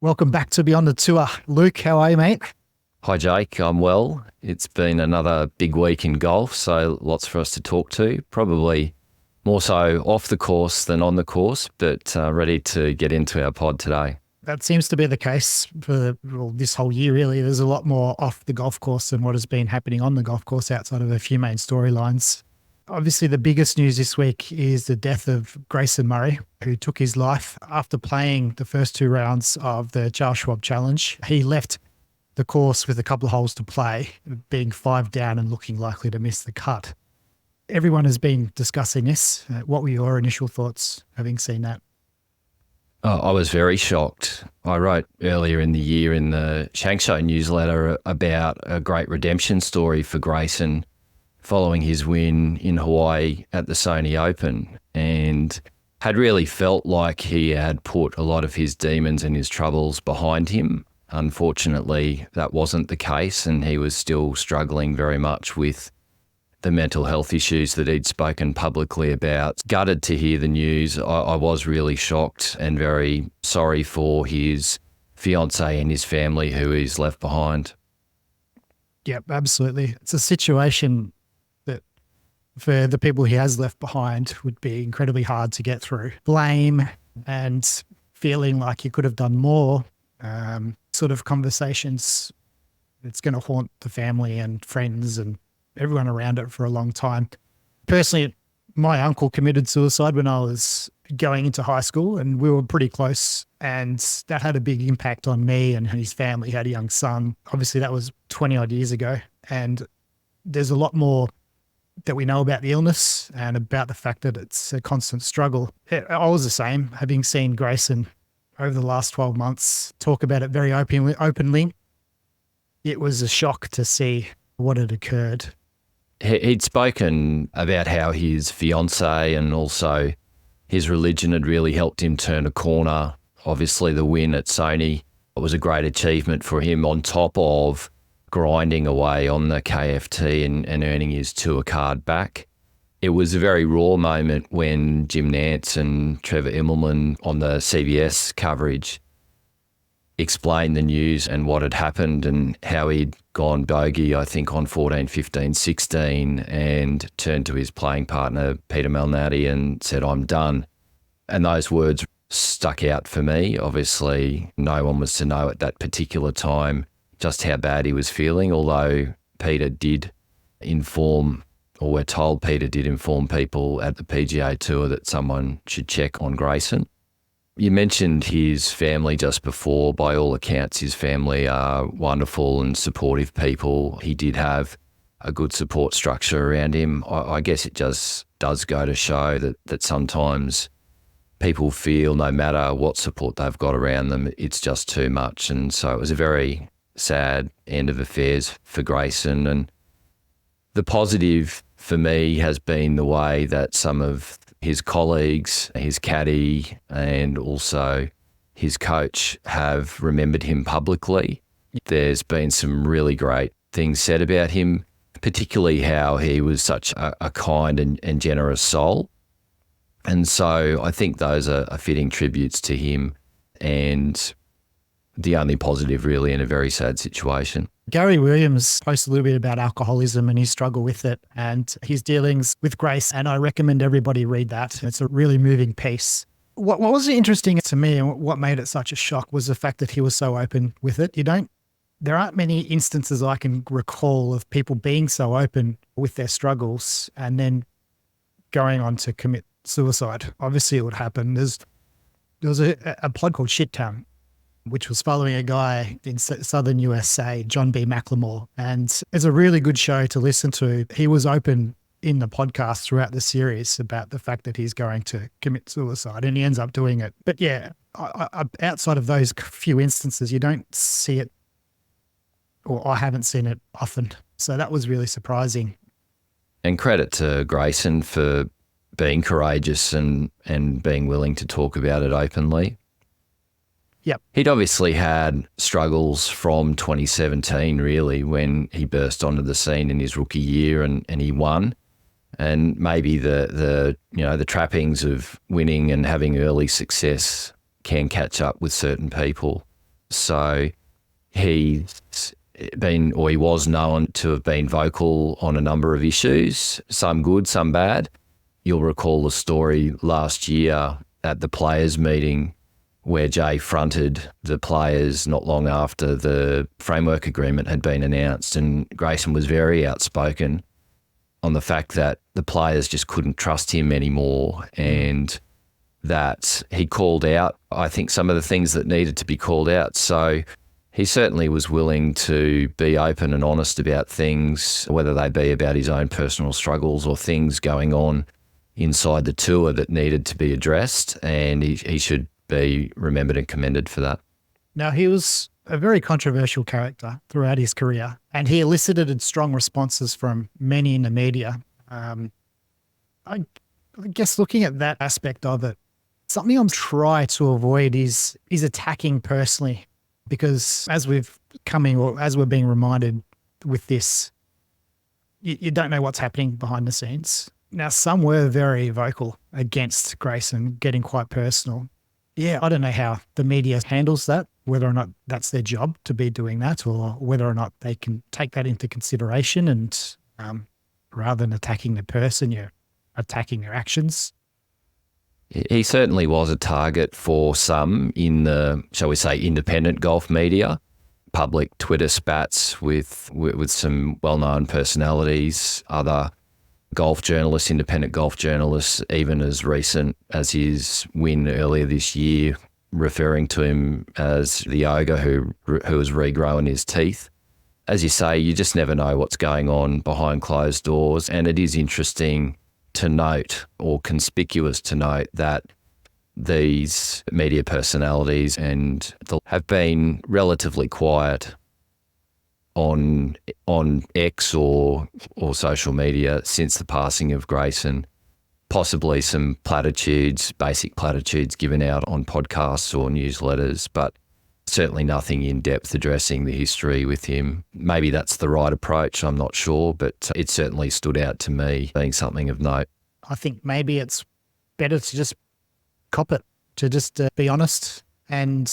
Welcome back to Beyond the Tour. Luke, how are you, mate? Hi, Jake. I'm well. It's been another big week in golf, so lots for us to talk to. Probably more so off the course than on the course, but ready to get into our pod today. That seems to be the case for this whole year, really. There's a lot more off the golf course than what has been happening on the golf course outside of a few main storylines. Obviously, the biggest news this week is the death of Grayson Murray, who took his life after playing the first two rounds of the Charles Schwab Challenge. He left the course with a couple of holes to play, being 5 down and looking likely to miss the cut. Everyone has been discussing this. What were your initial thoughts having seen that? Oh, I was very shocked. I wrote earlier in the year in the Shank Show newsletter about a great redemption story for Grayson following his win in Hawaii at the Senior Open, and had really felt like he had put a lot of his demons and his troubles behind him. Unfortunately, that wasn't the case, and he was still struggling very much with the mental health issues that he'd spoken publicly about. Gutted to hear the news. I was really shocked and very sorry for his fiancée and his family who he's left behind. Yep, absolutely. It's a situation that for the people he has left behind would be incredibly hard to get through. Blame and feeling like he could have done more, sort of conversations that's going to haunt the family and friends and everyone around it for a long time. Personally, my uncle committed suicide when I was going into high school, and we were pretty close, and that had a big impact on me and his family. He had a young son. Obviously, that was 20 odd years ago, and there's a lot more that we know about the illness and about the fact that it's a constant struggle. I was the same, having seen Grayson over the last 12 months talk about it very openly. It was a shock to see what had occurred. He'd spoken about how his fiancée and also his religion had really helped him turn a corner. Obviously, the win at Sony was a great achievement for him, on top of grinding away on the KFT and earning his tour card back. It was a very raw moment when Jim Nantz and Trevor Immelman on the CBS coverage explained the news and what had happened and how he'd gone bogey, I think, on 14, 15, 16, and turned to his playing partner, Peter Malnati, and said, "I'm done." And those words stuck out for me. Obviously, no one was to know at that particular time just how bad he was feeling, although Peter did inform, or we're told Peter did inform people at the PGA Tour that someone should check on Grayson. You mentioned his family just before. By all accounts, his family are wonderful and supportive people. He did have a good support structure around him. I guess it just does go to show that sometimes people feel no matter what support they've got around them, it's just too much. And so it was a very sad end of affairs for Grayson. And the positive for me has been the way that some of his colleagues, his caddy, and also his coach have remembered him publicly. There's been some really great things said about him, particularly how he was such a kind and generous soul. And so I think those are fitting tributes to him, and the only positive really in a very sad situation. Gary Williams posted a little bit about alcoholism and his struggle with it and his dealings with Grace, and I recommend everybody read that. It's a really moving piece. What was interesting to me and what made it such a shock was the fact that he was so open with it. There aren't many instances I can recall of people being so open with their struggles and then going on to commit suicide. Obviously it would happen. There was a pod called Shit Town, which was following a guy in southern USA, John B. McLemore. And it's a really good show to listen to. He was open in the podcast throughout the series about the fact that he's going to commit suicide, and he ends up doing it. But yeah, outside of those few instances, you don't see it, or I haven't seen it often. So that was really surprising. And credit to Grayson for being courageous and being willing to talk about it openly. Yep. He'd obviously had struggles from 2017, really, when he burst onto the scene in his rookie year and he won. And maybe the trappings of winning and having early success can catch up with certain people. So he was known to have been vocal on a number of issues, some good, some bad. You'll recall the story last year at the players' meeting where Jay fronted the players not long after the framework agreement had been announced, and Grayson was very outspoken on the fact that the players just couldn't trust him anymore, and that he called out, I think, some of the things that needed to be called out. So he certainly was willing to be open and honest about things, whether they be about his own personal struggles or things going on inside the tour that needed to be addressed, and he should be remembered and commended for that. Now, he was a very controversial character throughout his career, and he elicited strong responses from many in the media. I guess looking at that aspect of it, something I'm trying to avoid is attacking personally, because as we're being reminded with this, you don't know what's happening behind the scenes. Now, some were very vocal against Grayson, getting quite personal. Yeah, I don't know how the media handles that, whether or not that's their job to be doing that, or whether or not they can take that into consideration and rather than attacking the person, you're attacking their actions. He certainly was a target for some in the, shall we say, independent golf media, public Twitter spats with some well-known personalities, other golf journalists, independent golf journalists, even as recent as his win earlier this year, referring to him as the ogre who was regrowing his teeth. As you say, you just never know what's going on behind closed doors, and it is interesting to note, or conspicuous to note, that these media personalities have been relatively quiet on X or social media since the passing of Grayson. Possibly some platitudes, basic platitudes given out on podcasts or newsletters, but certainly nothing in depth addressing the history with him. Maybe that's the right approach, I'm not sure, but it certainly stood out to me being something of note. I think maybe it's better to just cop it, to just be honest, and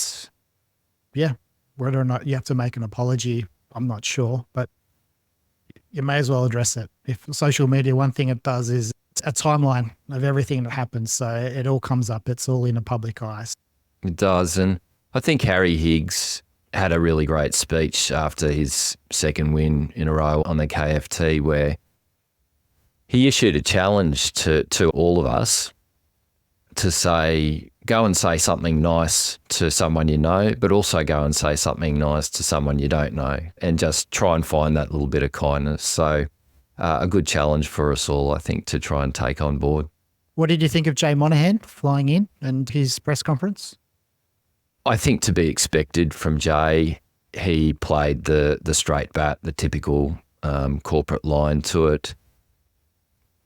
yeah, whether or not you have to make an apology, I'm not sure, but you may as well address it. If social media, one thing it does is a timeline of everything that happens, so it all comes up. It's all in the public eye. It does, and I think Harry Higgs had a really great speech after his second win in a row on the KFT, where he issued a challenge to all of us to say, go and say something nice to someone you know, but also go and say something nice to someone you don't know, and just try and find that little bit of kindness. So a good challenge for us all, I think, to try and take on board. What did you think of Jay Monahan flying in and his press conference? I think to be expected from Jay. He played the straight bat, the typical corporate line to it.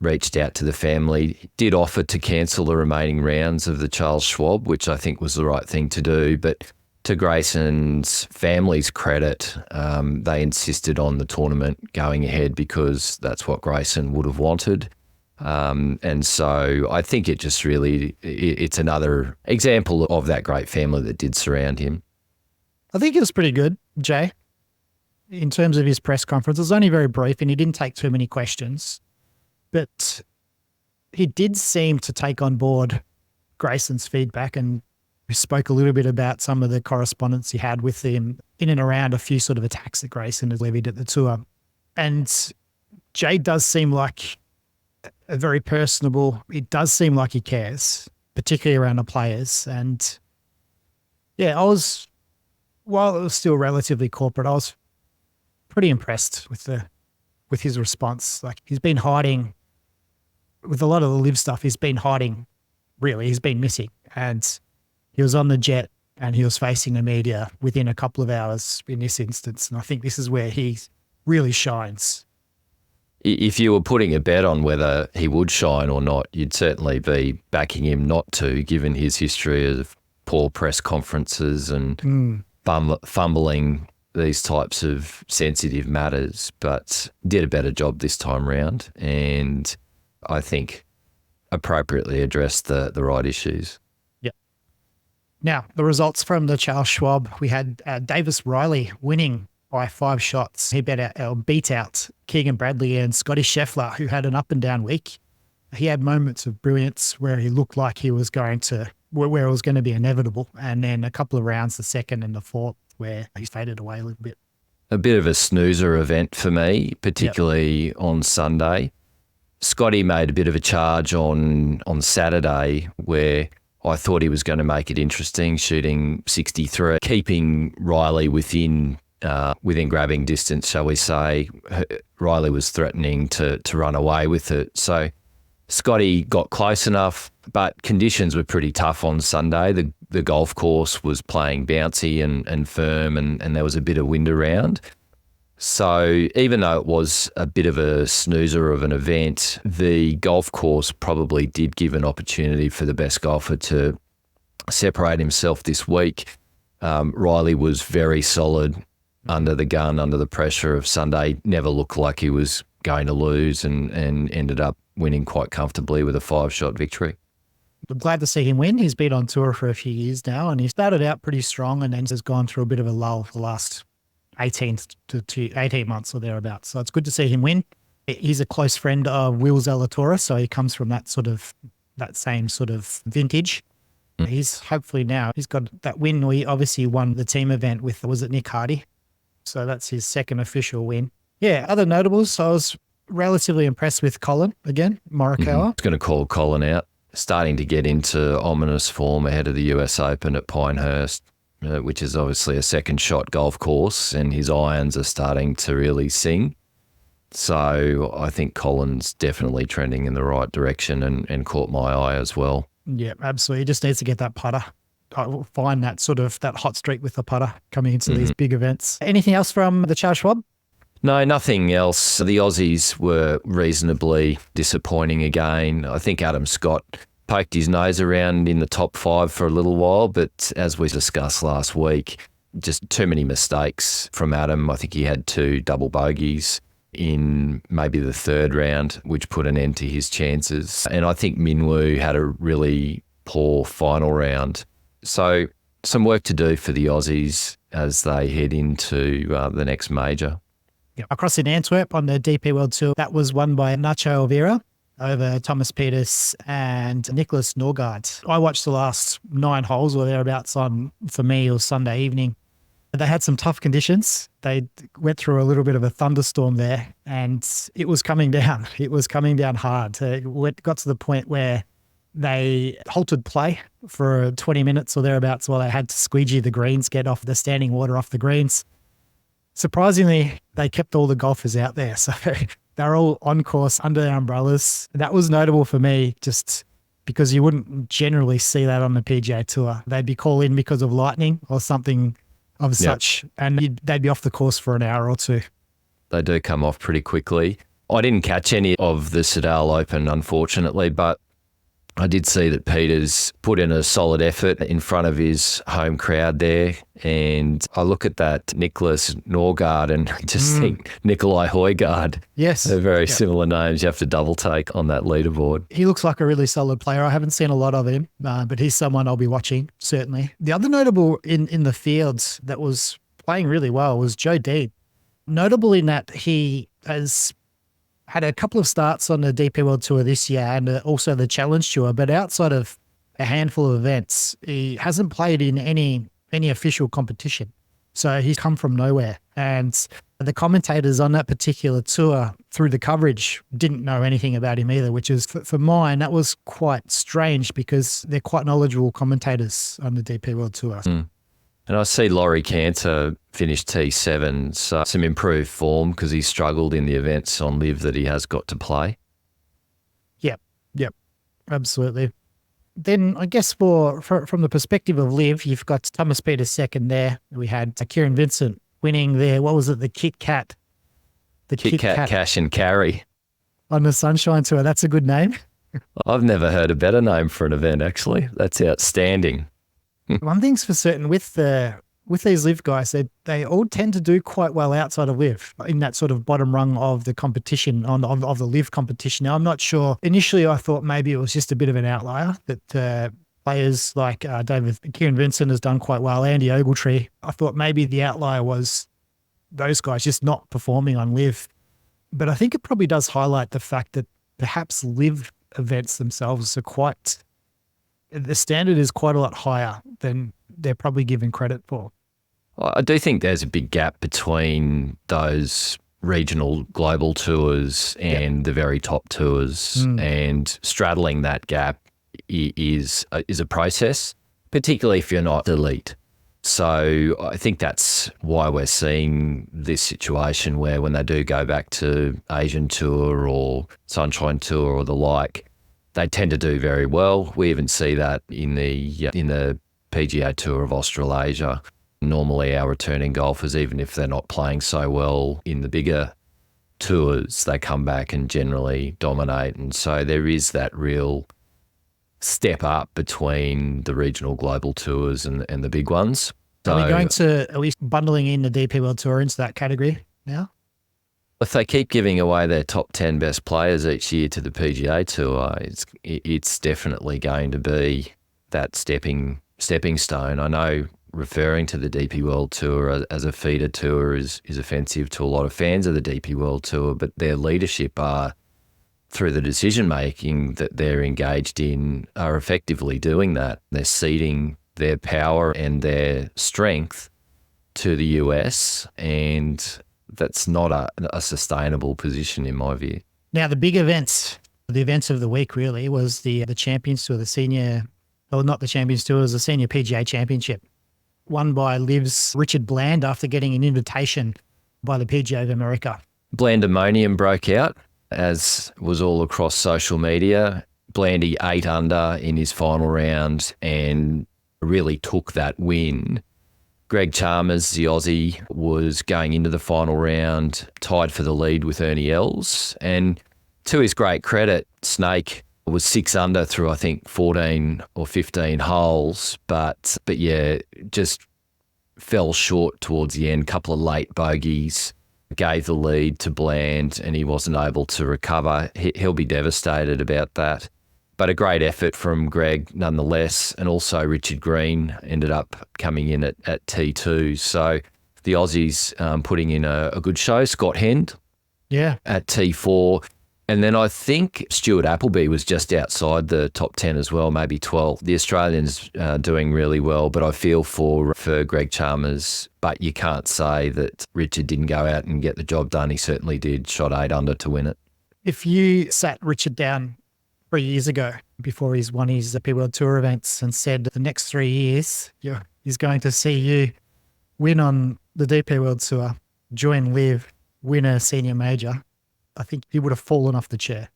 Reached out to the family, did offer to cancel the remaining rounds of the Charles Schwab, which I think was the right thing to do. But to Grayson's family's credit, they insisted on the tournament going ahead because that's what Grayson would have wanted. And so I think it just really, it's another example of that great family that did surround him. I think it was pretty good, Jay, in terms of his press conference. It was only very brief and he didn't take too many questions. But he did seem to take on board Grayson's feedback, and we spoke a little bit about some of the correspondence he had with him in and around a few sort of attacks that Grayson has levied at the tour. And Jay does seem like a very personable, it does seem like he cares, particularly around the players. And yeah, while it was still relatively corporate, I was pretty impressed with his response. Like, he's been hiding with a lot of the LIV stuff. He's been hiding, really. He's been missing. And he was on the jet and he was facing the media within a couple of hours in this instance. And I think this is where he really shines. If you were putting a bet on whether he would shine or not, you'd certainly be backing him not to, given his history of poor press conferences and fumbling these types of sensitive matters, but did a better job this time round, and I think appropriately addressed the right issues. Yeah. Now, the results from the Charles Schwab, we had Davis Riley winning by 5 shots. He beat out Keegan Bradley and Scottie Scheffler, who had an up and down week. He had moments of brilliance where he looked like he was going to, where it was going to be inevitable. And then a couple of rounds, the second and the fourth, where he faded away a little bit. A bit of a snoozer event for me, particularly on Sunday. Scotty made a bit of a charge on Saturday where I thought he was going to make it interesting, shooting 63, keeping Riley within grabbing distance, shall we say. Riley was threatening to run away with it. So Scotty got close enough, but conditions were pretty tough on Sunday. The golf course was playing bouncy and firm, and there was a bit of wind around. So even though it was a bit of a snoozer of an event, the golf course probably did give an opportunity for the best golfer to separate himself this week. Riley was very solid under the gun, under the pressure of Sunday, never looked like he was going to lose and ended up winning quite comfortably with a 5-shot victory. I'm glad to see him win. He's been on tour for a few years now, and he started out pretty strong and then has gone through a bit of a lull for the last 18 months or thereabouts. So it's good to see him win. He's a close friend of Will Zalatoris, so he comes from that same sort of vintage. He's hopefully now, he's got that win. He obviously won the team event with, was it Nick Hardy? So that's his second official win. Yeah, other notables, I was relatively impressed with Colin again, Morikawa. I was going to call Colin out. Starting to get into ominous form ahead of the US Open at Pinehurst, which is obviously a second shot golf course, and his irons are starting to really sing. So I think Colin's definitely trending in the right direction and caught my eye as well. Yeah, absolutely. He just needs to get that putter. I will find that hot streak with the putter coming into these big events. Anything else from the Charles Schwab? No, nothing else. The Aussies were reasonably disappointing again. I think Adam Scott poked his nose around in the top 5 for a little while, but as we discussed last week, just too many mistakes from Adam. I think he had 2 double bogeys in maybe the 3rd round, which put an end to his chances. And I think Minwoo had a really poor final round. So some work to do for the Aussies as they head into the next major. Across in Antwerp on the DP World Tour, that was won by Nacho Oliveira over Thomas Pieters and Nicholas Norgard. I watched the last 9 holes or thereabouts for me, it was Sunday evening. They had some tough conditions. They went through a little bit of a thunderstorm there, and it was coming down. It was coming down hard. It got to the point where they halted play for 20 minutes or thereabouts while they had to squeegee the greens, get off the standing water off the greens. Surprisingly, they kept all the golfers out there. So they're all on course under their umbrellas. That was notable for me just because you wouldn't generally see that on the PGA Tour. They'd be called in because of lightning or something of such, and they'd be off the course for an hour or 2. They do come off pretty quickly. I didn't catch any of the Sedal Open, unfortunately, but I did see that Pieters put in a solid effort in front of his home crowd there. And I look at that Nicholas Norgard and just think Nikolai Højgaard. Yes. They're very similar names. You have to double take on that leaderboard. He looks like a really solid player. I haven't seen a lot of him, but he's someone I'll be watching, certainly. The other notable in the fields that was playing really well was Joe Dean. Notable in that he has had a couple of starts on the DP World Tour this year and also the Challenge Tour, but outside of a handful of events, he hasn't played in any official competition. So he's come from nowhere. And the commentators on that particular tour through the coverage didn't know anything about him either, which is, for mine, that was quite strange because they're quite knowledgeable commentators on the DP World Tour. And I see Laurie Cantor finished T7, so some improved form because he struggled in the events on LIV that he has got to play. Yep, absolutely. Then I guess from the perspective of LIV, you've got Thomas Pieters second there. We had Kieran Vincent winning there. What was it? The Kit Kat. The Kit Kat Cash and Carry. On the Sunshine Tour. That's a good name. I've never heard a better name for an event, actually. That's outstanding. One thing's for certain with these LIV guys, they all tend to do quite well outside of LIV in that sort of bottom rung of the competition of the LIV competition. Now, I'm not sure. Initially, I thought maybe it was just a bit of an outlier that players like Kieran Vincent has done quite well, Andy Ogletree. I thought maybe the outlier was those guys just not performing on LIV. But I think it probably does highlight the fact that perhaps LIV events themselves are the standard is quite a lot higher than they're probably given credit for. Well, I do think there's a big gap between those regional global tours and the very top tours, and straddling that gap is a process, particularly if you're not elite. So I think that's why we're seeing this situation where when they do go back to Asian Tour or Sunshine Tour or the like, they tend to do very well. We even see that in the PGA Tour of Australasia. Normally our returning golfers, even if they're not playing so well in the bigger tours, they come back and generally dominate. And so there is that real step up between the regional global tours and the big ones. So, are we going to at least bundling in the DP World Tour into that category now? If they keep giving away their top 10 best players each year to the PGA Tour, it's definitely going to be that stepping stone. I know referring to the DP World Tour as a feeder tour is offensive to a lot of fans of the DP World Tour, but their leadership are, through the decision-making that they're engaged in, are effectively doing that. They're ceding their power and their strength to the US, and that's not a sustainable position in my view. Now, the big events, the events of the week really was the Champions Tour, not the Champions Tour, it was the Senior PGA Championship, won by LIV's Richard Bland after getting an invitation by the PGA of America. Blandemonium broke out, as was all across social media. Blandy 8 under in his final round and really took that win. Greg Chalmers, the Aussie, was going into the final round, tied for the lead with Ernie Els. And to his great credit, Snake was 6 under through, I think, 14 or 15 holes. But yeah, just fell short towards the end. Couple of late bogeys, gave the lead to Bland, and he wasn't able to recover. He'll be devastated about that. But a great effort from Greg nonetheless, and also Richard Green ended up coming in at T2. So the Aussies putting in a good show. Scott Hend at T4. And then I think Stuart Appleby was just outside the top 10 as well, maybe 12. The Australians doing really well, but I feel for Greg Chalmers. But you can't say that Richard didn't go out and get the job done. He certainly did, shot 8 under to win it. If you sat Richard down 3 years ago, before he's won his DP World Tour events, and said the next 3 years, he's going to see you win on the DP World Tour, join LIV, win a senior major, I think he would have fallen off the chair.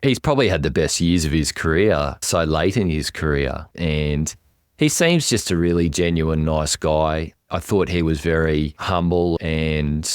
He's probably had the best years of his career so late in his career, and he seems just a really genuine, nice guy. I thought he was very humble and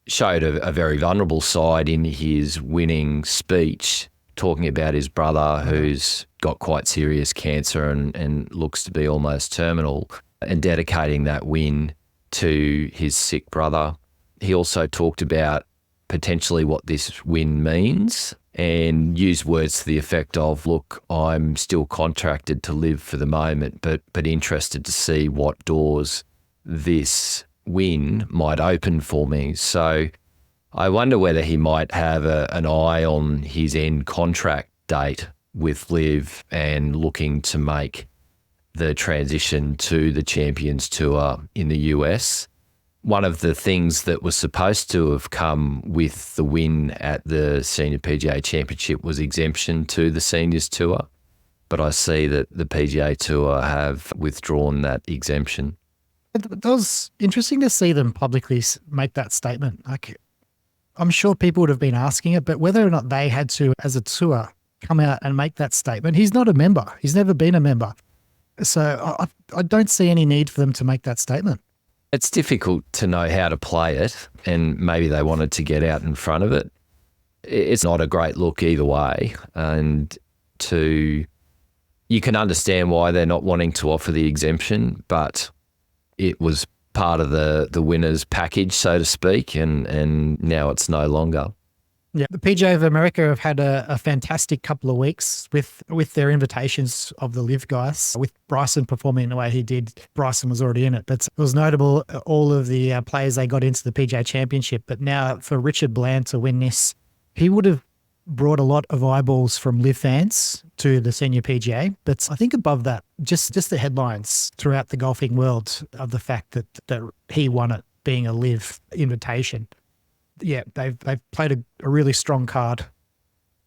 showed a very vulnerable side in his winning speech, talking about his brother who's got quite serious cancer and looks to be almost terminal, and dedicating that win to his sick brother. He also talked about potentially what this win means and used words to the effect of, look, I'm still contracted to LIV for the moment, but interested to see what doors this win might open for me. So I wonder whether he might have an eye on his end contract date with LIV and looking to make the transition to the Champions Tour in the US. One of the things that was supposed to have come with the win at the Senior PGA Championship was exemption to the Seniors Tour, but I see that the PGA Tour have withdrawn that exemption. It was interesting to see them publicly make that statement. I'm sure people would have been asking it, but whether or not they had to, as a tour, come out and make that statement. He's not a member. He's never been a member. So I don't see any need for them to make that statement. It's difficult to know how to play it, and maybe they wanted to get out in front of it. It's not a great look either way, and you can understand why they're not wanting to offer the exemption, but it was part of the winner's package, so to speak, and now it's no longer. Yeah, the PGA of America have had a fantastic couple of weeks with their invitations of the LIV guys. With Bryson performing the way he did, Bryson was already in it. But it was notable, all of the players they got into the PGA Championship. But now for Richard Bland to win this, he would have brought a lot of eyeballs from LIV fans to the Senior PGA. But I think above that, just the headlines throughout the golfing world of the fact that he won it being a LIV invitation. Yeah, they've played a really strong card.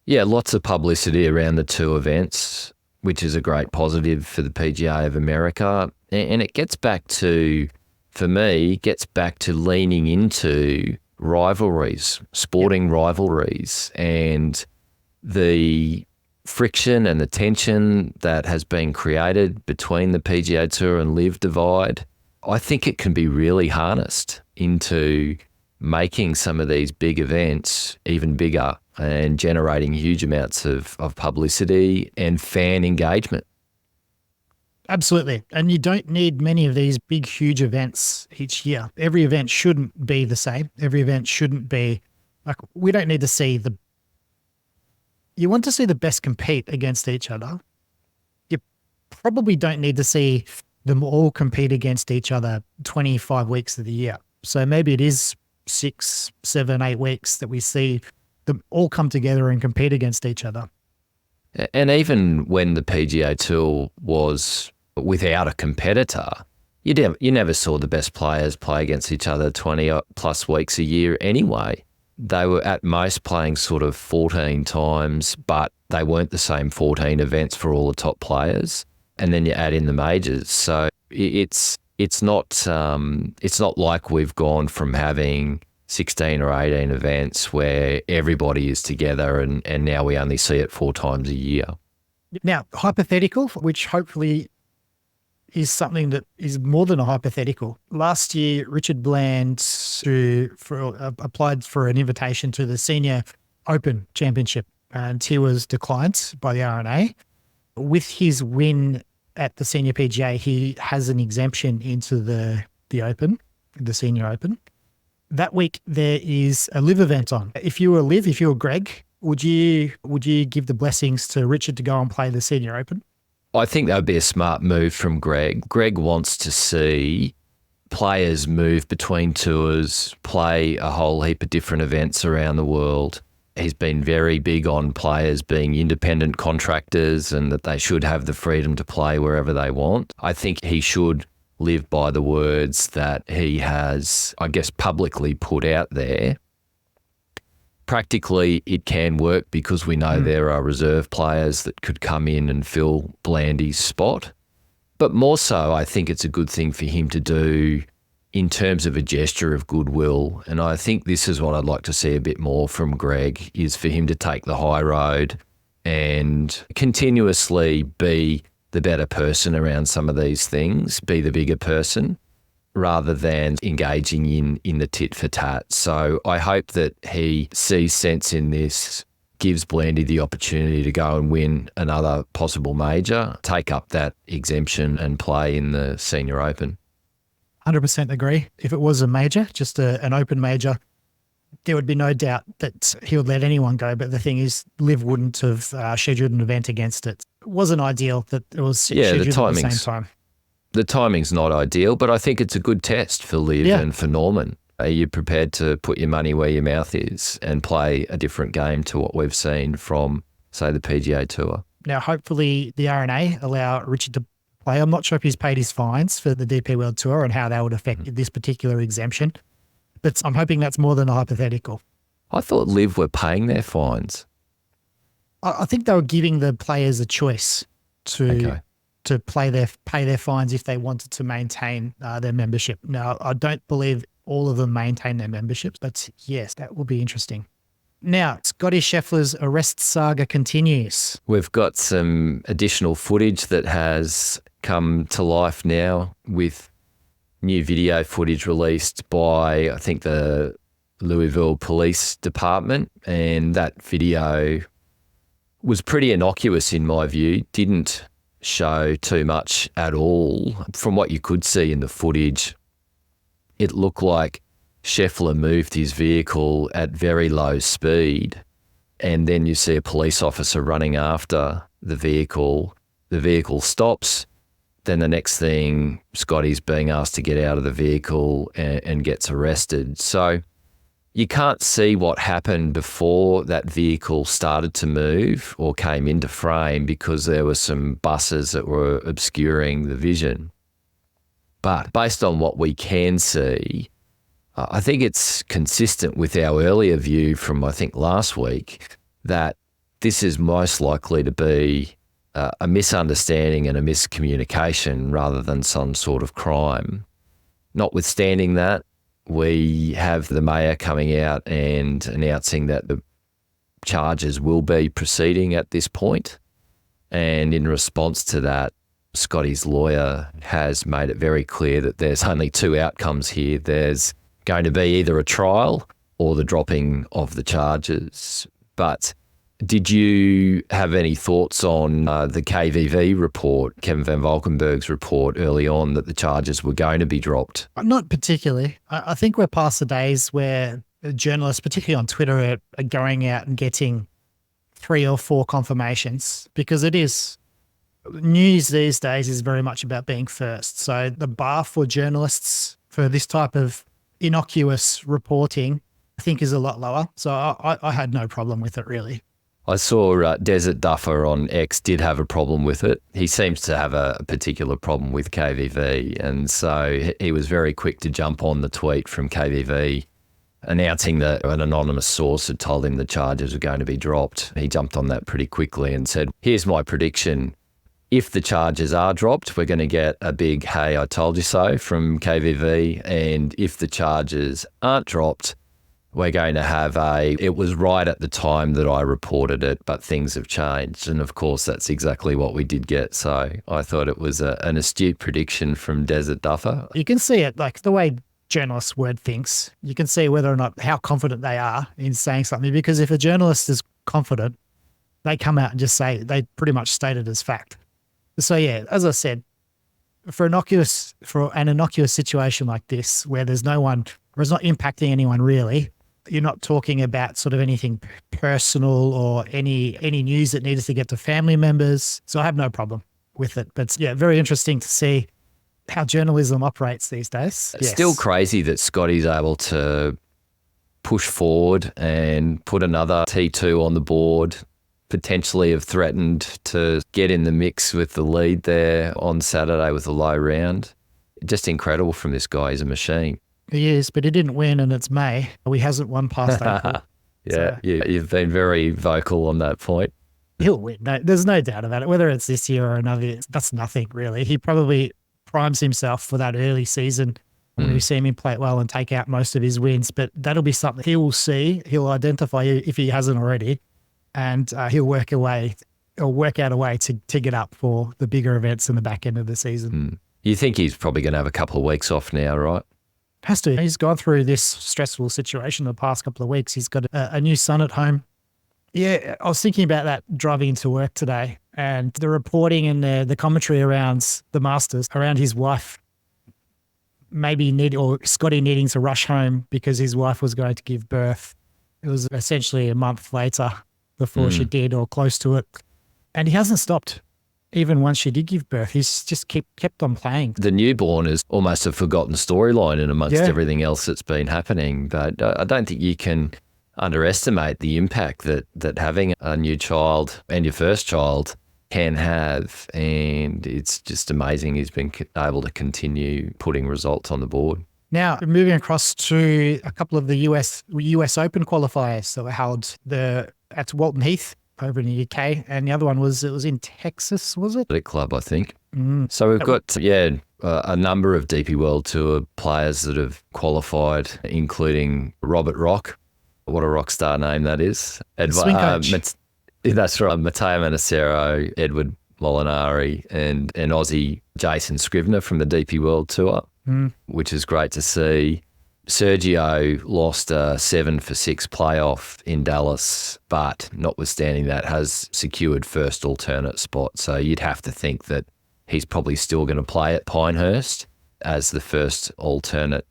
Yeah, lots of publicity around the two events, which is a great positive for the PGA of America. And it gets back to, for me, leaning into rivalries, sporting rivalries, and the friction and the tension that has been created between the PGA Tour and LIV divide. I think it can be really harnessed into making some of these big events even bigger and generating huge amounts of publicity and fan engagement. Absolutely. And you don't need many of these big, huge events each year. Every event shouldn't be the same. Every event shouldn't be like, we don't need to see you want to see the best compete against each other. You probably don't need to see them all compete against each other 25 weeks of the year. So maybe it is 6, 7, 8 weeks that we see them all come together and compete against each other. And even when the PGA Tour was without a competitor, you never saw the best players play against each other 20 plus weeks a year anyway. They were at most playing sort of 14 times, but they weren't the same 14 events for all the top players. And then you add in the majors. So it's not like we've gone from having 16 or 18 events where everybody is together and now we only see it 4 times a year. Now, hypothetical, which hopefully is something that is more than a hypothetical. Last year, Richard Bland applied for an invitation to the Senior Open Championship, and he was declined by the R&A. With his win at the Senior PGA, he has an exemption into the Open, the Senior Open. That week, there is a LIV event on. If you were Greg, would you give the blessings to Richard to go and play the Senior Open? I think that would be a smart move from Greg. Greg wants to see players move between tours, play a whole heap of different events around the world. He's been very big on players being independent contractors and that they should have the freedom to play wherever they want. I think he should live by the words that he has, I guess, publicly put out there. Practically, it can work because we know there are reserve players that could come in and fill Blandy's spot. But more so, I think it's a good thing for him to do in terms of a gesture of goodwill. And I think this is what I'd like to see a bit more from Greg, is for him to take the high road and continuously be the better person around some of these things, be the bigger person, rather than engaging in the tit for tat. So I hope that he sees sense in this, gives Blandy the opportunity to go and win another possible major, take up that exemption and play in the Senior Open. 100% agree. If it was a major, just an open major, there would be no doubt that he would let anyone go. But the thing is, LIV wouldn't have scheduled an event against it. It wasn't ideal that it was scheduled at the same time. The timing's not ideal, but I think it's a good test for LIV and for Norman. Are you prepared to put your money where your mouth is and play a different game to what we've seen from, say, the PGA Tour? Now, hopefully the R&A allow Richard to play. I'm not sure if he's paid his fines for the DP World Tour and how that would affect this particular exemption, but I'm hoping that's more than a hypothetical. I thought LIV were paying their fines. I think they were giving the players a choice to pay their fines if they wanted to maintain their membership. Now, I don't believe all of them maintain their memberships, but yes, that will be interesting. Now, Scottie Scheffler's arrest saga continues. We've got some additional footage that has come to life now with new video footage released by, I think, the Louisville Police Department, and that video was pretty innocuous in my view, didn't show too much at all. From what you could see in the footage, it looked like Scheffler moved his vehicle at very low speed, and then you see a police officer running after the vehicle. The vehicle stops. Then the next thing, Scottie's being asked to get out of the vehicle and gets arrested. So you can't see what happened before that vehicle started to move or came into frame because there were some buses that were obscuring the vision. But based on what we can see, I think it's consistent with our earlier view from, I think, last week, that this is most likely to be a misunderstanding and a miscommunication rather than some sort of crime. Notwithstanding that, we have the mayor coming out and announcing that the charges will be proceeding at this point. And in response to that, Scottie's lawyer has made it very clear that there's only two outcomes here. There's going to be either a trial or the dropping of the charges. But did you have any thoughts on the KVV report, Kevin van Valkenburg's report early on, that the charges were going to be dropped? Not particularly. I think we're past the days where journalists, particularly on Twitter, are going out and getting 3 or 4 confirmations, because it is news these days is very much about being first. So the bar for journalists for this type of innocuous reporting, I think, is a lot lower. So I had no problem with it, really. I saw Desert Duffer on X did have a problem with it. He seems to have a particular problem with KVV, and so he was very quick to jump on the tweet from KVV announcing that an anonymous source had told him the charges were going to be dropped. He jumped on that pretty quickly and said, here's my prediction. If the charges are dropped, we're going to get a big, hey, I told you so from KVV. And if the charges aren't dropped, we're going to have it was right at the time that I reported it, but things have changed. And of course, that's exactly what we did get. So I thought it was an astute prediction from Desert Duffer. You can see it, like the way journalists word things. You can see whether or not how confident they are in saying something, because if a journalist is confident, they come out and just say, they pretty much state it as fact. So yeah, as I said, for an innocuous situation like this, where there's no one, or it's not impacting anyone really, you're not talking about sort of anything personal or any news that needs to get to family members. So I have no problem with it. But yeah, very interesting to see how journalism operates these days. It's still crazy that Scottie's able to push forward and put another T2 on the board, potentially have threatened to get in the mix with the lead there on Saturday with a low round. Just incredible from this guy. He's a machine. He is, but he didn't win, and it's May. He hasn't won past April. Yeah, you've been very vocal on that point. He'll win. No, there's no doubt about it. Whether it's this year or another, that's nothing really. He probably primes himself for that early season when we see him play it well and take out most of his wins. But that'll be something he will see. He'll identify if he hasn't already, and he'll work out a way to get up for the bigger events in the back end of the season. You think he's probably going to have a couple of weeks off now, right? Has to. He's gone through this stressful situation the past couple of weeks. He's got a new son at home. Yeah, I was thinking about that driving into work today, and the reporting and the commentary around the Masters, around his wife Scottie needing to rush home because his wife was going to give birth. It was essentially a month later before she did, or close to it. And he hasn't stopped. Even once she did give birth, he's just kept on playing. The newborn is almost a forgotten storyline in amongst everything else that's been happening. But I don't think you can underestimate the impact that having a new child and your first child can have. And it's just amazing he's been able to continue putting results on the board. Now, moving across to a couple of the U.S. Open qualifiers that were held at Walton Heath over in the UK, and the other one was in Texas, was it? At club, I think. So we've got a number of DP World Tour players that have qualified, including Robert Rock. What a rock star name that is. Swing coach. That's right. Matteo Manacero, Edward Molinari, and Aussie Jason Scrivener from the DP World Tour, which is great to see. Sergio lost a 7-for-6 playoff in Dallas, but notwithstanding that, has secured first alternate spot. So you'd have to think that he's probably still going to play at Pinehurst as the first alternate.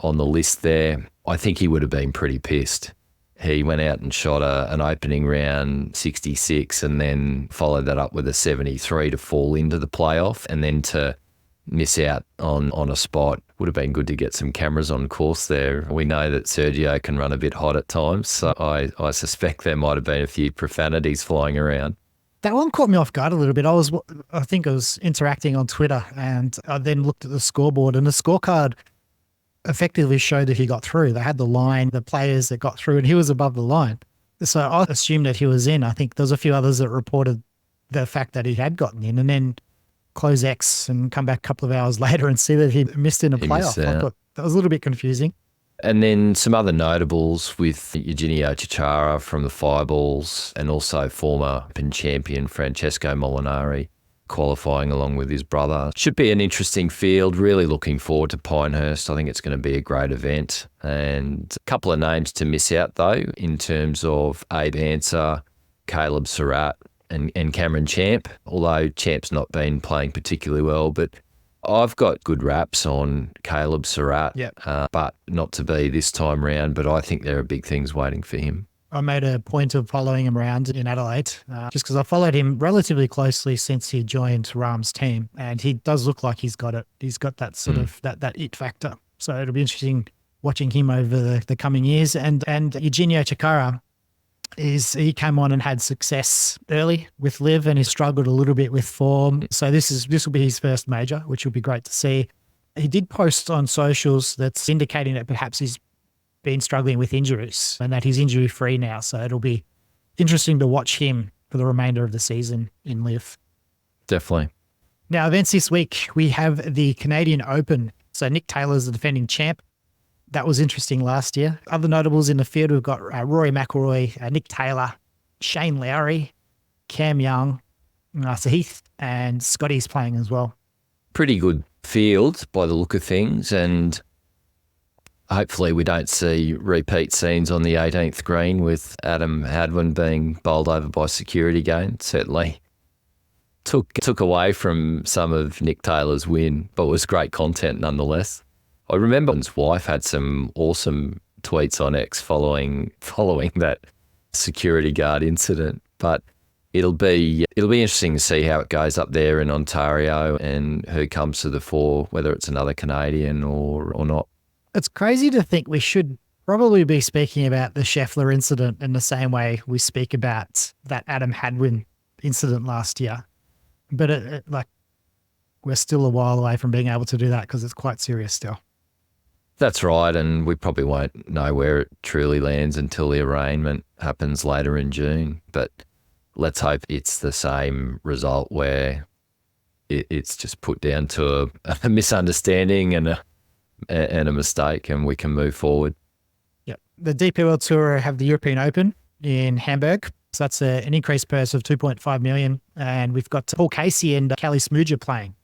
on the list there. I think he would have been pretty pissed. He went out and shot an opening round 66 and then followed that up with a 73 to fall into the playoff, and then to miss out on a spot. Would have been good to get some cameras on course there. We know that Sergio can run a bit hot at times, so I suspect there might have been a few profanities flying around. That one caught me off guard a little bit. I think I was interacting on Twitter, and I then looked at the scoreboard, and the scorecard effectively showed that he got through. They had the line, the players that got through, and he was above the line. So I assumed that he was in. I think there's a few others that reported the fact that he had gotten in, and then close X and come back a couple of hours later and see that he missed in a playoff. I thought that was a little bit confusing. And then some other notables with Eugenio Cicciotta from the Fireballs, and also former Open champion Francesco Molinari qualifying along with his brother. Should be an interesting field. Really looking forward to Pinehurst. I think it's going to be a great event. And a couple of names to miss out though, in terms of Abe Ansah, Caleb Surratt and Cameron Champ, although Champ's not been playing particularly well, but I've got good raps on Caleb Surratt, but not to be this time round, but I think there are big things waiting for him. I made a point of following him around in Adelaide, just because I followed him relatively closely since he joined Rahm's team, and he does look like he's got it. He's got that sort of that it factor. So it'll be interesting watching him over the coming years. And Eugenio Cicciotta, he came on and had success early with LIV, and he struggled a little bit with form. So this will be his first major, which will be great to see. He did post on socials that's indicating that perhaps he's been struggling with injuries and that he's injury free now. So it'll be interesting to watch him for the remainder of the season in LIV. Definitely. Now, events this week, we have the Canadian Open. So Nick Taylor's the defending champ. That was interesting last year. Other notables in the field, we've got Rory McIlroy, Nick Taylor, Shane Lowry, Cam Young, Sahith, and Scottie's playing as well. Pretty good field by the look of things, and hopefully we don't see repeat scenes on the 18th green with Adam Hadwin being bowled over by security again. Certainly took away from some of Nick Taylor's win, but was great content nonetheless. I remember his wife had some awesome tweets on X following that security guard incident. But it'll be interesting to see how it goes up there in Ontario and who comes to the fore, whether it's another Canadian or not. It's crazy to think we should probably be speaking about the Scheffler incident in the same way we speak about that Adam Hadwin incident last year. But we're still a while away from being able to do that because it's quite serious still. That's right, and we probably won't know where it truly lands until the arraignment happens later in June. But let's hope it's the same result where it's just put down to a misunderstanding and a mistake, and we can move forward. Yep. The DP World Tour have the European Open in Hamburg. So that's an increased purse of $2.5 million. And we've got Paul Casey and Kelly Smooger playing.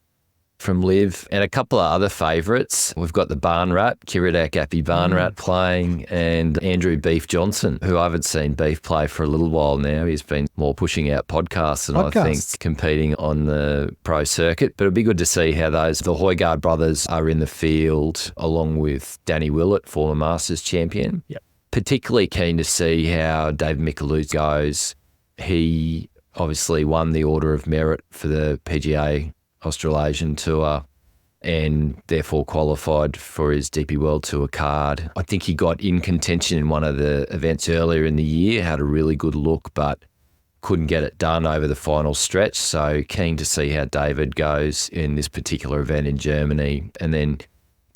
From LIV, and a couple of other favourites. We've got the Barn Rat, Kiridak Appy Barn Rat playing, and Andrew Beef Johnson, who I haven't seen Beef play for a little while now. He's been more pushing out podcasts and I think competing on the pro circuit. But it'll be good to see how the Højgaard brothers are in the field, along with Danny Willett, former Masters champion. Yep. Particularly keen to see how David Micheluzzi goes. He obviously won the Order of Merit for the PGA Australasian Tour and therefore qualified for his DP World Tour card. I think he got in contention in one of the events earlier in the year, had a really good look, but couldn't get it done over the final stretch. So keen to see how David goes in this particular event in Germany. And then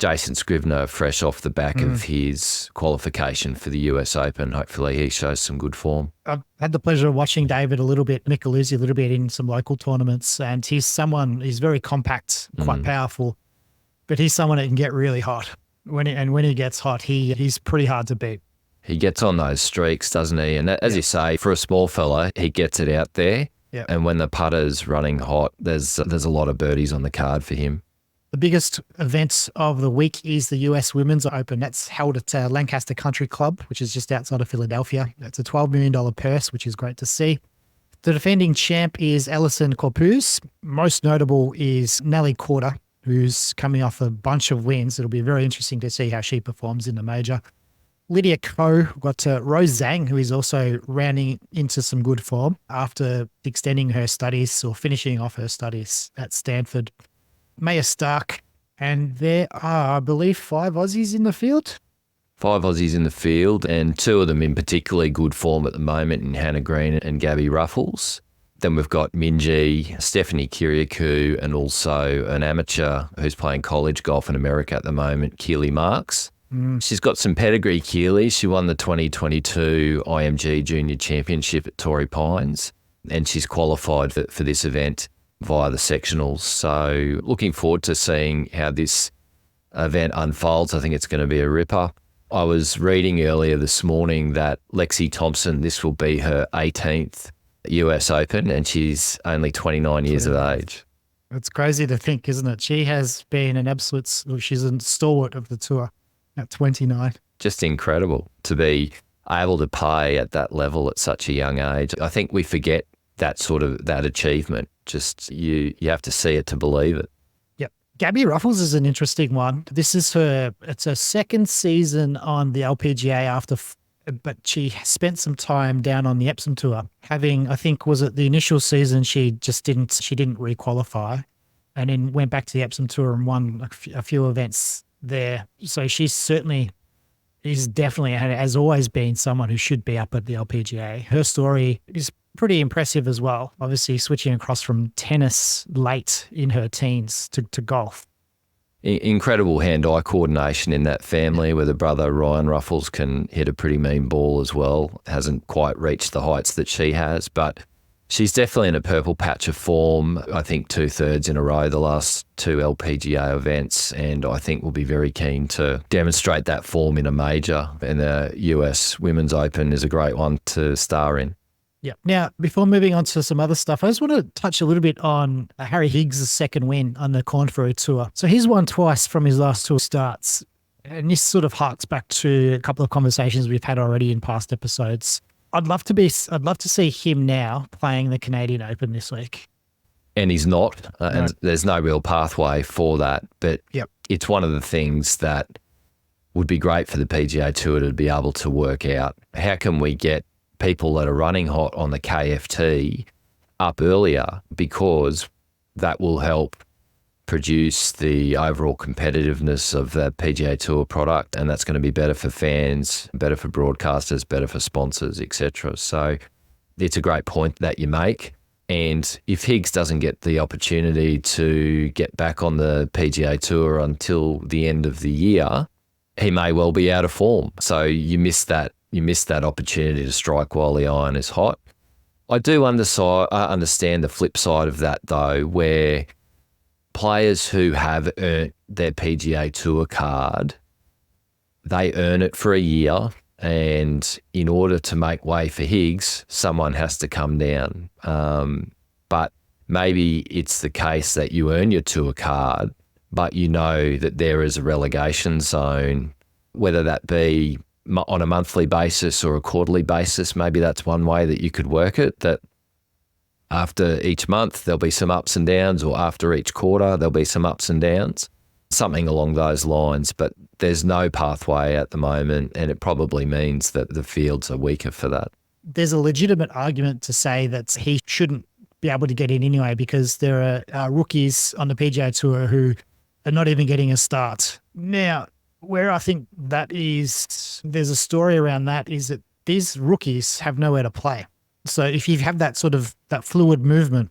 Jason Scrivener, fresh off the back of his qualification for the US Open. Hopefully he shows some good form. I've had the pleasure of watching David a little bit, Micheluzzi a little bit in some local tournaments, and he's very compact, quite powerful, but he's someone that can get really hot. When he gets hot, he's pretty hard to beat. He gets on those streaks, doesn't he? And as you say, for a small fella, he gets it out there. Yep. And when the putter's running hot, there's a lot of birdies on the card for him. The biggest event of the week is the US Women's Open. That's held at Lancaster Country Club, which is just outside of Philadelphia. It's a $12 million purse, which is great to see. The defending champ is Alison Corpuz. Most notable is Nelly Korda, who's coming off a bunch of wins. It'll be very interesting to see how she performs in the major. Lydia Ko, got Rose Zhang, who is also rounding into some good form after extending her studies or finishing off her studies at Stanford. Maya Stark, and there are, I believe, 5 Aussies in the field. 5 Aussies in the field, and 2 of them in particularly good form at the moment in Hannah Green and Gabby Ruffles. Then we've got Minjee, Stephanie Kiriakou, and also an amateur who's playing college golf in America at the moment, Keely Marks. She's got some pedigree, Keely. She won the 2022 IMG Junior Championship at Torrey Pines, and she's qualified for this event via the sectionals. So looking forward to seeing how this event unfolds. I think it's going to be a ripper. I was reading earlier this morning that Lexi Thompson, this will be her 18th US Open, and she's only 29 years of age. It's crazy to think, isn't it? She has been an absolute, she's a stalwart of the tour at 29. Just incredible to be able to play at that level at such a young age. I think we forget that achievement. Just you have to see it to believe it. Yep. Gabby Ruffles is an interesting one. This is it's her second season on the LPGA but she spent some time down on the Epsom Tour, having, I think, was it the initial season she didn't re-qualify, and then went back to the Epsom Tour and won a few events there. So she's definitely has always been someone who should be up at the LPGA. Her story is pretty impressive as well, obviously switching across from tennis late in her teens to golf. Incredible hand-eye coordination in that family, where the brother Ryan Ruffles can hit a pretty mean ball as well. Hasn't quite reached the heights that she has, but she's definitely in a purple patch of form. I think 2/3 in a row the last 2 LPGA events, and I think will be very keen to demonstrate that form in a major. And the US Women's Open is a great one to star in. Yeah. Now, before moving on to some other stuff, I just want to touch a little bit on Harry Higgs' second win on the Korn Ferry Tour. So he's won twice from his last 2 starts. And this sort of harks back to a couple of conversations we've had already in past episodes. I'd love to see him now playing the Canadian Open this week. And he's not, and there's no real pathway for that. But It's one of the things that would be great for the PGA Tour to be able to work out. How can we get people that are running hot on the KFT up earlier, because that will help produce the overall competitiveness of the PGA Tour product, and that's going to be better for fans, better for broadcasters, better for sponsors, etc. So it's a great point that you make. And if Higgs doesn't get the opportunity to get back on the PGA Tour until the end of the year, he may well be out of form. So you miss that opportunity to strike while the iron is hot. I do understand the flip side of that, though, where players who have earned their PGA Tour card, they earn it for a year, and in order to make way for Higgs, someone has to come down. But maybe it's the case that you earn your tour card, but you know that there is a relegation zone, whether that be on a monthly basis or a quarterly basis. Maybe that's one way that you could work it, that after each month there'll be some ups and downs, or after each quarter there'll be some ups and downs, something along those lines. But there's no pathway at the moment, and it probably means that the fields are weaker for that. There's a legitimate argument to say that he shouldn't be able to get in anyway, because there are rookies on the PGA Tour who are not even getting a start. Now, where I think there's a story around that is that these rookies have nowhere to play. So if you have that fluid movement,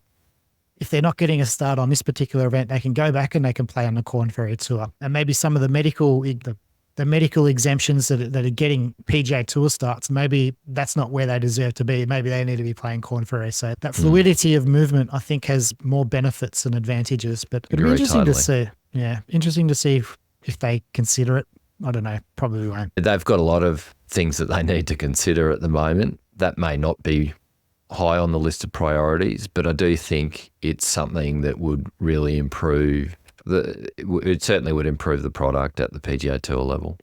if they're not getting a start on this particular event, they can go back and they can play on the Korn Ferry Tour. And maybe some of the medical exemptions that are getting PGA Tour starts, maybe that's not where they deserve to be. Maybe they need to be playing Korn Ferry. So that fluidity of movement, I think, has more benefits and advantages. But it'll be interesting to see. Yeah, interesting to see if they consider it. I don't know, probably won't. They've got a lot of things that they need to consider at the moment. That may not be high on the list of priorities, but I do think it's something that would really improve. It certainly would improve the product at the PGA Tour level.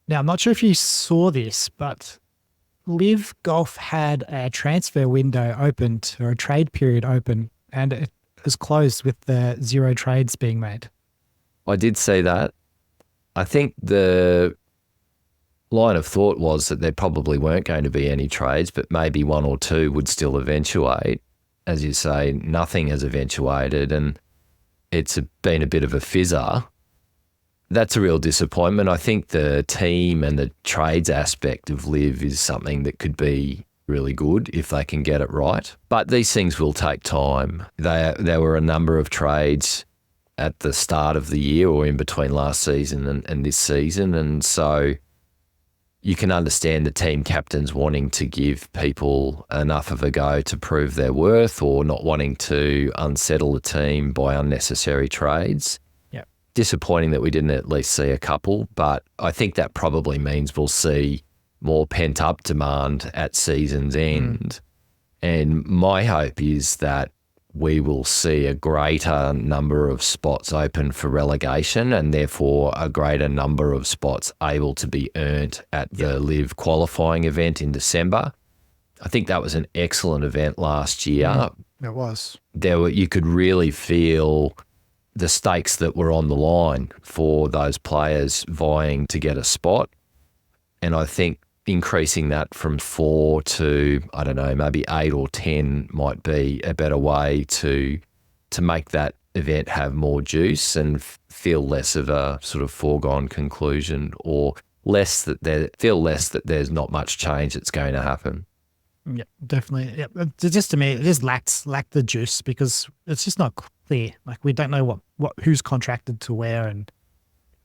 Now, I'm not sure if you saw this, but LIV Golf had a transfer window opened, or a trade period open, and it was closed with the 0 trades being made. I did see that. I think the line of thought was that there probably weren't going to be any trades, but maybe one or two would still eventuate. As you say, nothing has eventuated, and it's been a bit of a fizzer. That's a real disappointment. I think the team and the trades aspect of LIV is something that could be really good if they can get it right. But these things will take time. There were a number of trades at the start of the year or in between last season and this season, and so you can understand the team captains wanting to give people enough of a go to prove their worth or not wanting to unsettle the team by unnecessary trades. Yeah. Disappointing that we didn't at least see a couple, but I think that probably means we'll see more pent-up demand at season's end. And my hope is that we will see a greater number of spots open for relegation and therefore a greater number of spots able to be earned at the LIV qualifying event in December. I think that was an excellent event last year. It was. You could really feel the stakes that were on the line for those players vying to get a spot. And I think increasing that from 4 to, I don't know, maybe 8 or 10 might be a better way to make that event have more juice and feel less of a sort of foregone conclusion, or feel less that there's not much change that's going to happen. Yeah, definitely. Yeah, just to me, it just lacked the juice because it's just not clear. Like we don't know what who's contracted to where, and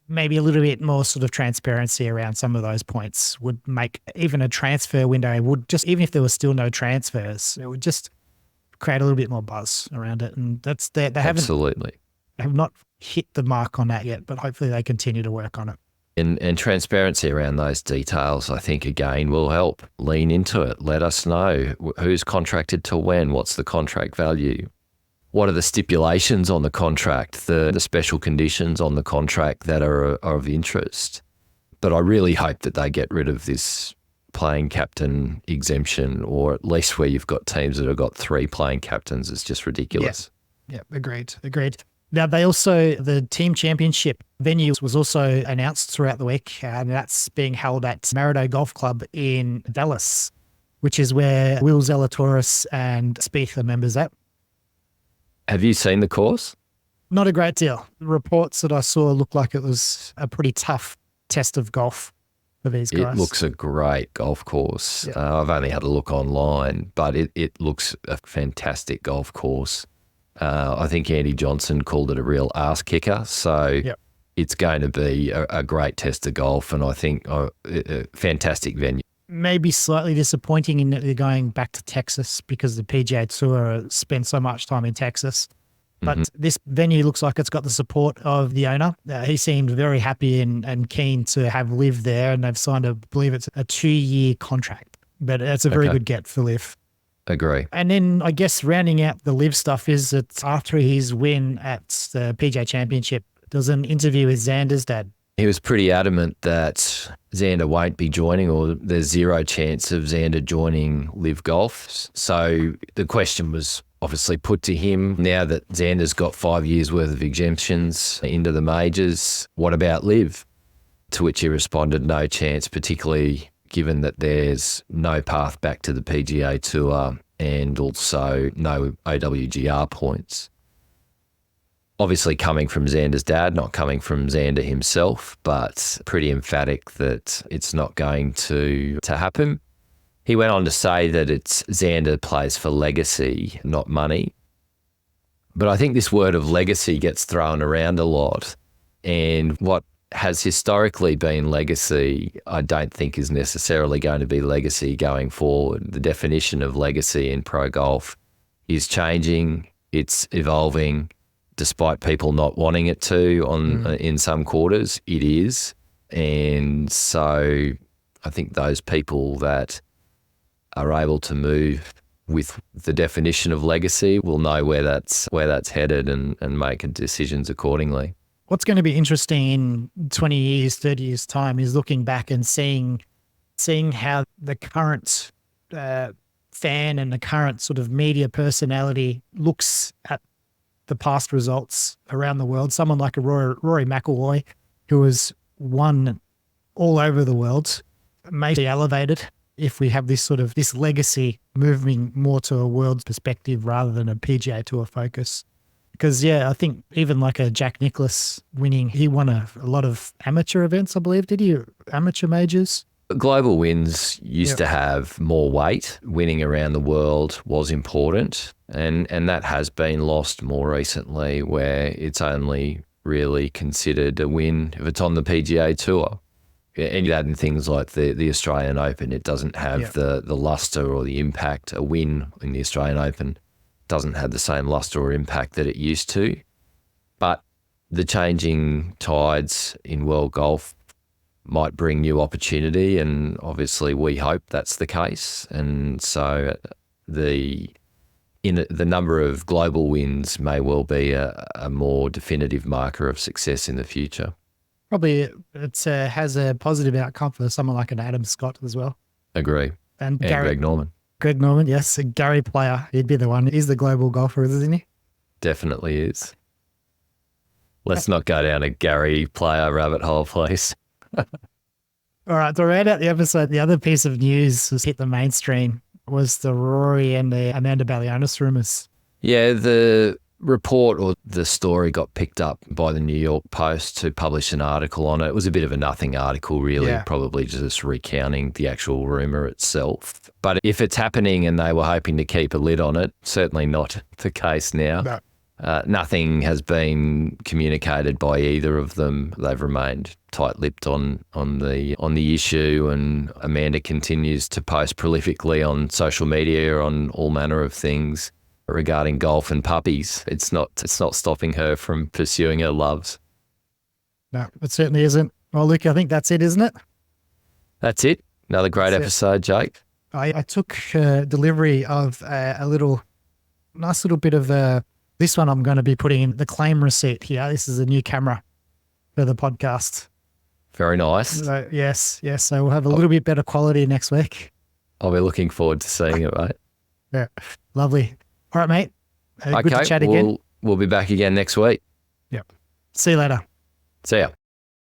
maybe a little bit more sort of transparency around some of those points would make even a transfer window even if there was still no transfers, it would just create a little bit more buzz around it. And that's they Absolutely have not hit the mark on that yet, but hopefully they continue to work on it. And transparency around those details, I think, again, will help. Lean into it. Let us know who's contracted to when, what's the contract value, what are the stipulations on the contract, the special conditions on the contract that are of interest. But I really hope that they get rid of this playing captain exemption, or at least where you've got teams that have got 3 playing captains. It's just ridiculous. Yeah, agreed. Now, the team championship venue was also announced throughout the week, and that's being held at Maridoe Golf Club in Dallas, which is where Will Zalatoris and Spieth are members at. Have you seen the course? Not a great deal. The reports that I saw looked like it was a pretty tough test of golf for these guys. It looks a great golf course. Yeah. I've only had a look online, but it looks a fantastic golf course. I think Andy Johnson called it a real ass kicker. So it's going to be a great test of golf, and I think a fantastic venue. Maybe slightly disappointing in that they're going back to Texas because the PGA Tour spent so much time in Texas. But this venue looks like it's got the support of the owner. He seemed very happy and keen to have LIV there, and they've signed, I believe it's a 2-year contract. But that's a very good get for LIV. Agree. And then I guess rounding out the LIV stuff is that after his win at the PGA Championship, there was an interview with Xander's dad. He was pretty adamant that Xander won't be joining, or there's zero chance of Xander joining LIV Golf. So the question was obviously put to him, now that Xander's got 5 years worth of exemptions into the majors, what about LIV? To which he responded, no chance, particularly given that there's no path back to the PGA Tour and also no OWGR points. Obviously coming from Xander's dad, not coming from Xander himself, but pretty emphatic that it's not going to happen. He went on to say that Xander plays for legacy, not money. But I think this word of legacy gets thrown around a lot, and what has historically been legacy, I don't think is necessarily going to be legacy going forward. The definition of legacy in pro golf is changing, it's evolving, despite people not wanting it to in some quarters, it is. And so I think those people that are able to move with the definition of legacy will know where that's headed and make decisions accordingly. What's going to be interesting in 20 years, 30 years' time is looking back and seeing how the current fan and the current sort of media personality looks at the past results around the world. Someone like a Rory McIlroy, who has won all over the world, may be elevated if we have this legacy moving more to a world perspective rather than a PGA Tour focus. Because, I think even like a Jack Nicklaus winning, he won a lot of amateur events, I believe. Did he? Amateur majors? Global wins used to have more weight. Winning around the world was important, and that has been lost more recently, where it's only really considered a win if it's on the PGA Tour. And you add in things like the Australian Open, it doesn't have the luster or the impact. A win in the Australian Open doesn't have the same luster or impact that it used to. But the changing tides in world golf might bring new opportunity, and obviously we hope that's the case. And so the number of global wins may well be a more definitive marker of success in the future. Probably it has a positive outcome for someone like an Adam Scott as well. Agree. And Greg Norman. Greg Norman, yes. A Gary Player, he'd be the one. He's the global golfer, isn't he? Definitely is. Let's not go down a Gary Player rabbit hole, please. All right, to round out the episode, the other piece of news was hit the mainstream was the Rory and the Amanda Balionis rumours. Yeah, the report or the story got picked up by the New York Post to publish an article on it. It was a bit of a nothing article, really, probably just recounting the actual rumour itself. But if it's happening and they were hoping to keep a lid on it, certainly not the case now. No. Nothing has been communicated by either of them. They've remained tight-lipped on the issue, and Amanda continues to post prolifically on social media on all manner of things regarding golf and puppies. It's not stopping her from pursuing her loves. No, it certainly isn't. Well, Luke, I think that's it, isn't it? That's it. Another great episode, Jake. I took delivery of a nice little bit of this one. I'm going to be putting in the claim receipt here. This is a new camera for the podcast. Very nice. So, yes. So we'll have a little bit better quality next week. I'll be looking forward to seeing it, mate. Yeah, lovely. All right, mate. Good to chat again. We'll be back again next week. Yep. See you later. See ya.